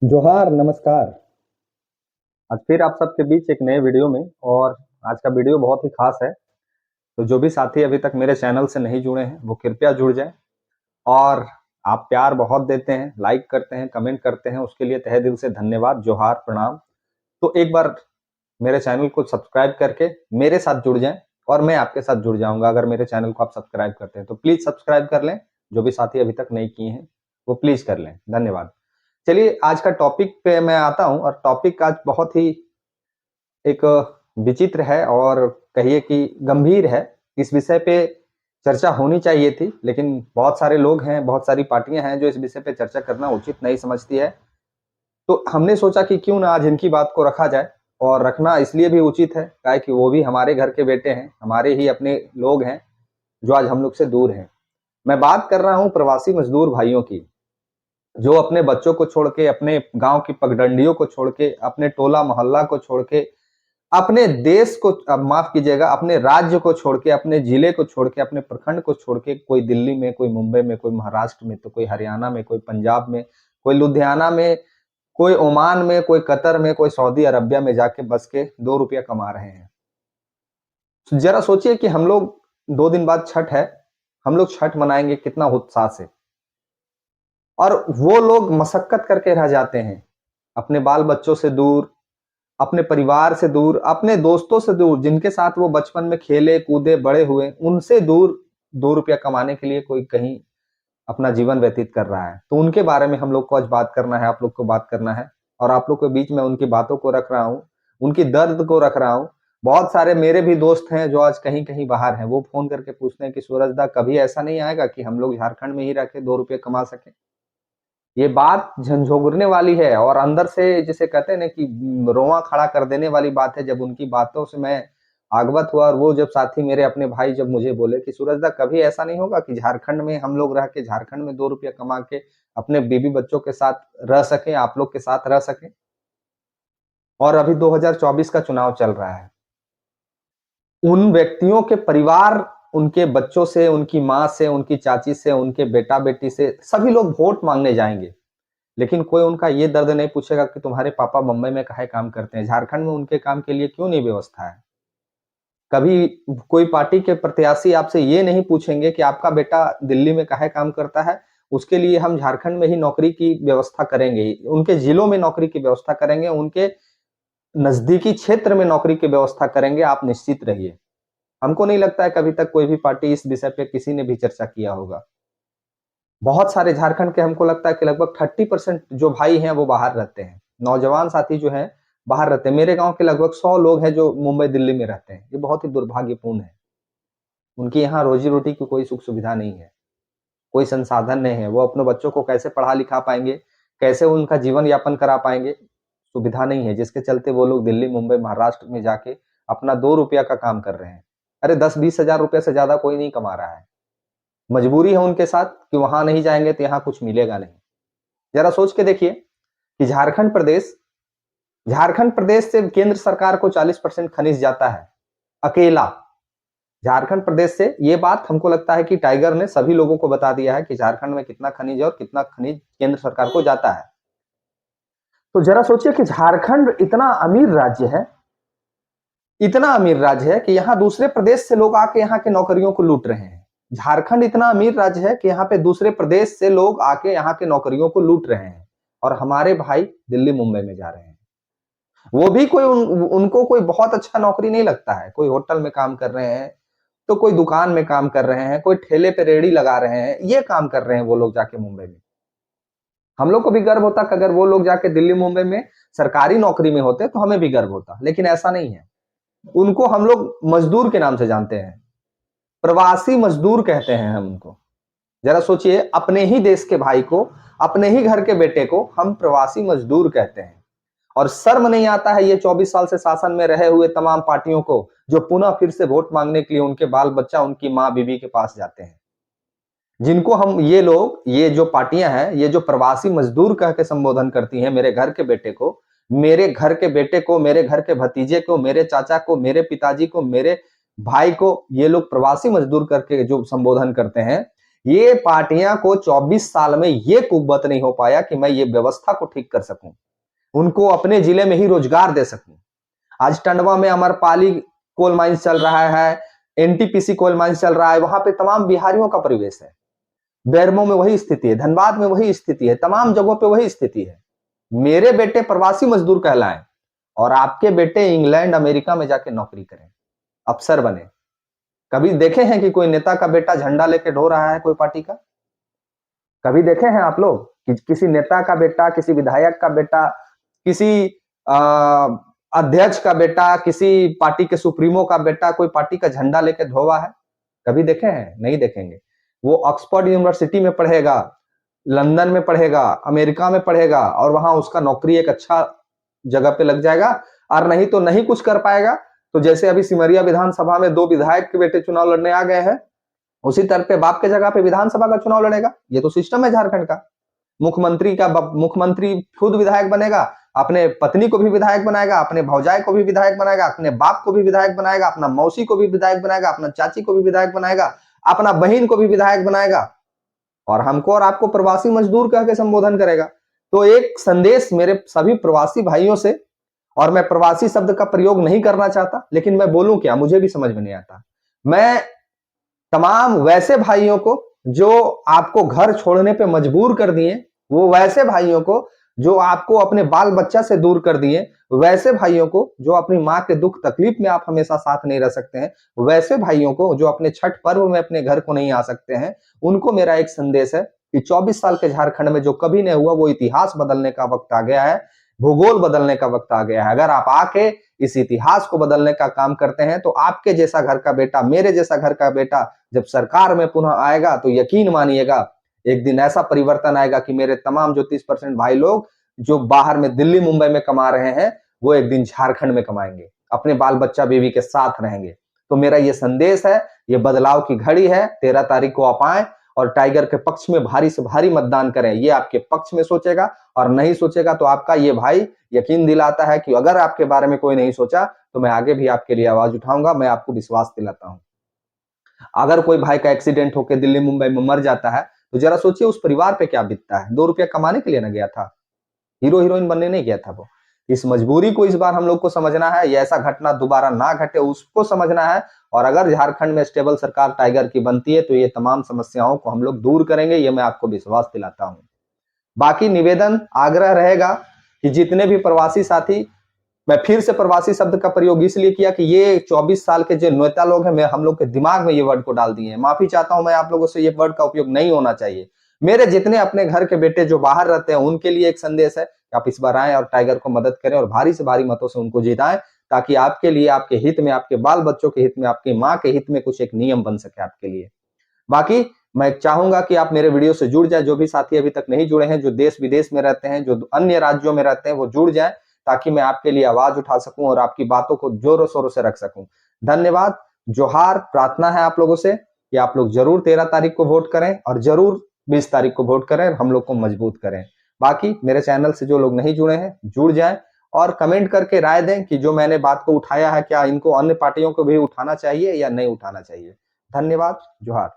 जोहार, नमस्कार। आज फिर आप सबके बीच एक नए वीडियो में। और आज का वीडियो बहुत ही ख़ास है। तो जो भी साथी अभी तक मेरे चैनल से नहीं जुड़े हैं, वो कृपया जुड़ जाएँ। और आप प्यार बहुत देते हैं, लाइक करते हैं, कमेंट करते हैं, उसके लिए तहे दिल से धन्यवाद, जोहार, प्रणाम। तो एक बार मेरे चैनल को सब्सक्राइब करके मेरे साथ जुड़ जाएँ और मैं आपके साथ जुड़ जाऊँगा अगर मेरे चैनल को आप सब्सक्राइब करते हैं। तो प्लीज़ सब्सक्राइब कर लें, जो भी साथी अभी तक नहीं किए हैं, वो प्लीज़ कर लें। धन्यवाद। चलिए आज का टॉपिक पे मैं आता हूँ और टॉपिक आज बहुत ही एक विचित्र है और कहिए कि गंभीर है। इस विषय पे चर्चा होनी चाहिए थी, लेकिन बहुत सारे लोग हैं, बहुत सारी पार्टियाँ हैं जो इस विषय पे चर्चा करना उचित नहीं समझती है। तो हमने सोचा कि क्यों ना आज इनकी बात को रखा जाए। और रखना इसलिए भी उचित है, काहे कि वो भी हमारे घर के बेटे हैं, हमारे ही अपने लोग हैं, जो आज हम लोग से दूर हैं। मैं बात कर रहा हूँ प्रवासी मज़दूर भाइयों की, जो अपने बच्चों को छोड़ के, अपने गाँव की पगडंडियों को छोड़ के, अपने टोला-मोहल्ला को छोड़ के, अपने देश को माफ़ कीजिएगा, अपने राज्य को छोड़ के, अपने जिले को छोड़ के, अपने प्रखंड को छोड़ के, कोई दिल्ली में, कोई मुंबई में, कोई महाराष्ट्र में, तो कोई हरियाणा में, कोई पंजाब में, कोई लुधियाना में, कोई ओमान में, कोई कतर में, कोई सऊदी अरबिया में जाके बस के 2 रुपया कमा रहे हैं। ज़रा सोचिए कि हम लोग 2 दिन बाद छठ है, हम लोग छठ मनाएँगे कितना उत्साह से, और वो लोग मशक्कत करके रह जाते हैं, अपने बाल-बच्चों से दूर, अपने परिवार से दूर, अपने दोस्तों से दूर, जिनके साथ वो बचपन में खेले, कूदे, बड़े हुए, उनसे दूर 2 रुपया कमाने के लिए कोई कहीं अपना जीवन व्यतीत कर रहा है। तो उनके बारे में हम लोग को आज बात करना है, आप लोग को बात करना है और आप लोग के बीच में उनकी बातों को रख रहा हूँ, उनकी दर्द को रख रहा हूँ। बहुत सारे मेरे भी दोस्त हैं जो आज कहीं-कहीं बाहर हैं, वो फ़ोन करके पूछते हैं कि सूरज दा कभी ऐसा नहीं आएगा कि हम लोग झारखंड में ही रह के 2 रुपए कमा सकें? ये बात झंझोरने वाली है और अंदर से जिसे कहते हैं ना कि रोंवा खड़ा कर देने वाली बात है। जब उनकी बातों से मैं अवगत हुआ और वो जब साथी मेरे अपने भाई जब मुझे बोले कि सूरज दा कभी ऐसा नहीं होगा कि झारखंड में हम लोग रह के झारखंड में 2 रुपया कमा के अपने बीवी बच्चों के साथ रह सकें, आप लोग के साथ रह सकें। और अभी 2024 का चुनाव चल रहा है। उन व्यक्तियों के परिवार, उनके बच्चों से, उनकी माँ से, उनकी चाची से, उनके बेटा-बेटी से सभी लोग वोट माँगने जाएँगे। लेकिन कोई उनका ये दर्द नहीं पूछेगा कि तुम्हारे पापा बम्बई में काहे काम करते हैं, झारखंड में उनके काम के लिए क्यों नहीं व्यवस्था है? कभी कोई पार्टी के प्रत्याशी आपसे ये नहीं पूछेंगे कि आपका बेटा दिल्ली में काहे काम करता है, उसके लिए हम झारखंड में ही नौकरी की व्यवस्था करेंगे, उनके जिलों में नौकरी की व्यवस्था करेंगे, उनके नज़दीकी क्षेत्र में नौकरी की व्यवस्था करेंगे, आप निश्चित रहिए। हमको नहीं लगता है कभी तक कोई भी पार्टी इस विषय पे किसी ने भी चर्चा किया होगा। बहुत सारे झारखंड के हमको लगता है कि लगभग 30% जो भाई हैं वो बाहर रहते हैं। नौजवान साथी जो हैं बाहर रहते हैं। मेरे गाँव के लगभग 100 लोग हैं जो मुंबई, दिल्ली में रहते हैं। ये बहुत ही दुर्भाग्यपूर्ण है। उनकी यहाँ रोज़ी-रोटी की कोई सुख-सुविधा नहीं है, कोई संसाधन नहीं है। वो अपने बच्चों को कैसे पढ़ा-लिखा पाएँगे, कैसे उनका जीवन यापन करा पाएँगे, सुविधा नहीं है। जिसके चलते वो लोग दिल्ली, मुंबई, महाराष्ट्र में जाके अपना 2 रुपया का काम कर रहे हैं। अरे 10-20 हज़ार रुपए से ज़्यादा कोई नहीं कमा रहा है। मजबूरी है उनके साथ कि वहाँ नहीं जाएँगे तो यहाँ कुछ मिलेगा नहीं। ज़रा सोच के देखिए कि झारखंड प्रदेश से केंद्र सरकार को 40% खनिज जाता है, अकेला। झारखंड प्रदेश से ये बात हमको लगता है कि टाइगर ने सभी लोगों को बता दिया है कि झारखंड में कितना खनिज है और कितना खनिज केंद्र सरकार को जाता है। तो ज़रा सोचिए कि झारखंड इतना अमीर राज्य है कि यहाँ दूसरे प्रदेश से लोग आके यहाँ के नौकरियों को लूट रहे हैं। झारखंड इतना अमीर राज्य है कि यहाँ पे दूसरे प्रदेश से लोग आके यहाँ के नौकरियों को लूट रहे हैं और हमारे भाई दिल्ली, मुंबई में जा रहे हैं। वो भी कोई उनको कोई बहुत अच्छा नौकरी नहीं लगता है, कोई होटल में काम कर रहे हैं, तो कोई दुकान में काम कर रहे हैं, कोई ठेले पे रेहड़ी लगा रहे हैं, ये काम कर रहे हैं वो लोग जाके मुंबई में। हम लोग को भी गर्व होता कि अगर वो लोग जाके दिल्ली, मुंबई में सरकारी नौकरी में होते तो हमें भी गर्व होता, लेकिन ऐसा नहीं है। उनको हम लोग मजदूर के नाम से जानते हैं, प्रवासी मजदूर कहते हैं हम उनको। जरा सोचिए अपने ही देश के भाई को, अपने ही घर के बेटे को हम प्रवासी मजदूर कहते हैं। और शर्म नहीं आता है ये 24 साल से शासन में रहे हुए तमाम पार्टियों को, जो पुनः फिर से वोट मांगने के लिए उनके बाल बच्चा, उनकी माँ बीबी के पास जाते हैं। जिनको हम ये लोग, ये जो पार्टियां हैं, ये जो प्रवासी मजदूर कह के संबोधन करती हैं मेरे घर के बेटे को, मेरे घर के बेटे को, मेरे घर के भतीजे को, मेरे चाचा को, मेरे पिताजी को, मेरे भाई को, ये लोग प्रवासी मजदूर करके जो संबोधन करते हैं, ये पार्टियां को 24 साल में ये कुव्वत नहीं हो पाया कि मैं ये व्यवस्था को ठीक कर सकूं, उनको अपने जिले में ही रोजगार दे सकूं। आज टंडवा में अमरपाली कोल माइंस चल रहा है, एनटीपीसी कोल माइंस चल रहा है, वहां पे तमाम बिहारियों का परिवेश है। बेरमो में वही स्थिति है, धनबाद में वही स्थिति है, तमाम जगहों पे वही स्थिति है। मेरे बेटे प्रवासी मजदूर कहलाएं और आपके बेटे इंग्लैंड अमेरिका में जाके नौकरी करें, अफसर बने। कभी देखे हैं कि कोई नेता का बेटा झंडा लेके ढो रहा है कोई पार्टी का? कभी देखे हैं आप लोग कि किसी नेता का बेटा, किसी विधायक का बेटा, किसी अध्यक्ष का बेटा, किसी पार्टी के सुप्रीमो का बेटा कोई पार्टी का झंडा लेके ढोवा है? कभी देखे हैं? नहीं देखेंगे। वो ऑक्सफोर्ड यूनिवर्सिटी में पढ़ेगा, लंदन में पढ़ेगा, अमेरिका में पढ़ेगा और वहां उसका नौकरी एक अच्छा जगह पे लग जाएगा, और नहीं तो नहीं कुछ कर पाएगा। तो जैसे अभी सिमरिया विधानसभा में 2 विधायक के बेटे चुनाव लड़ने आ गए हैं, उसी तरह पे बाप के जगह पे विधानसभा का चुनाव लड़ेगा। ये तो सिस्टम है झारखंड का। मुख्यमंत्री खुद विधायक बनेगा, अपने पत्नी को भी विधायक बनाएगा, अपने भौजाई को भी विधायक बनाएगा, अपने बाप को भी विधायक बनाएगा, अपना मौसी को भी विधायक बनाएगा, अपना चाची को भी विधायक बनाएगा, अपना बहन को भी विधायक बनाएगा, और हमको और आपको प्रवासी मजदूर कह के संबोधन करेगा। तो एक संदेश मेरे सभी प्रवासी भाइयों से, और मैं प्रवासी शब्द का प्रयोग नहीं करना चाहता, लेकिन मैं बोलूं क्या, मुझे भी समझ में नहीं आता। मैं तमाम वैसे भाइयों को जो आपको घर छोड़ने पे मजबूर कर दिए, वो वैसे भाइयों को जो आपको अपने बाल बच्चा से दूर कर दिए, वैसे भाइयों को जो अपनी माँ के दुख तकलीफ में आप हमेशा साथ नहीं रह सकते हैं, वैसे भाइयों को जो अपने छठ पर्व में अपने घर को नहीं आ सकते हैं, उनको मेरा एक संदेश है कि 24 साल के झारखंड में जो कभी नहीं हुआ, वो इतिहास बदलने का वक्त आ गया है, भूगोल बदलने का वक्त आ गया है। अगर आप आके इस इतिहास को बदलने का काम करते हैं, तो आपके जैसा घर का बेटा, मेरे जैसा घर का बेटा जब सरकार में पुनः आएगा, तो यकीन मानिएगा एक दिन ऐसा परिवर्तन आएगा कि मेरे तमाम जो 30% भाई लोग जो बाहर में दिल्ली मुंबई में कमा रहे हैं, वो एक दिन झारखंड में कमाएंगे, अपने बाल बच्चा बीवी के साथ रहेंगे। तो मेरा ये संदेश है, ये बदलाव की घड़ी है। 13 तारीख को आप आए और टाइगर के पक्ष में भारी से भारी मतदान करें। ये आपके पक्ष में सोचेगा, और नहीं सोचेगा तो आपका ये भाई यकीन दिलाता है कि अगर आपके बारे में कोई नहीं सोचा, तो मैं आगे भी आपके लिए आवाज उठाऊंगा। मैं आपको विश्वास दिलाता हूं। अगर कोई भाई का एक्सीडेंट होकर दिल्ली मुंबई में मर जाता है, तो जरा सोचिए उस परिवार पे क्या बीतता है। 2 रुपया कमाने के लिए ना गया था, हीरो हीरोइन बनने नहीं गया था वो। इस मजबूरी को इस बार हम लोग को समझना है, ये ऐसा घटना दोबारा ना घटे उसको समझना है। और अगर झारखंड में स्टेबल सरकार टाइगर की बनती है, तो ये तमाम समस्याओं को हम लोग दूर करेंगे, ये मैं आपको विश्वास दिलाता हूं। बाकी निवेदन आग्रह रहेगा कि जितने भी प्रवासी साथी, मैं फिर से प्रवासी शब्द का प्रयोग इसलिए किया कि ये 24 साल के जो नेता लोग हैं, मैं हम लोग के दिमाग में ये वर्ड को डाल दिए हैं। माफी चाहता हूं मैं आप लोगों से, ये वर्ड का उपयोग नहीं होना चाहिए। मेरे जितने अपने घर के बेटे जो बाहर रहते हैं, उनके लिए एक संदेश है कि आप इस बार आए और टाइगर को मदद करें और भारी से भारी मतों से उनको जिताएं, ताकि आपके लिए, आपके हित में, आपके बाल बच्चों के हित में, आपकी माँ के हित में कुछ एक नियम बन सके आपके लिए। बाकी मैं चाहूंगा कि आप मेरे वीडियो से जुड़ जाए। जो भी साथी अभी तक नहीं जुड़े हैं, जो देश विदेश में रहते हैं, जो अन्य राज्यों में रहते हैं, वो जुड़ जाए, ताकि मैं आपके लिए आवाज उठा सकूं और आपकी बातों को जोरों शोरों से रख सकूं। धन्यवाद, जोहार। प्रार्थना है आप लोगों से कि आप लोग जरूर 13 तारीख को वोट करें और जरूर 20 तारीख को वोट करें, हम लोग को मजबूत करें। बाकी मेरे चैनल से जो लोग नहीं जुड़े हैं, जुड़ जाएं और कमेंट करके राय दें कि जो मैंने बात को उठाया है, क्या इनको अन्य पार्टियों को भी उठाना चाहिए या नहीं उठाना चाहिए। धन्यवाद, जोहार।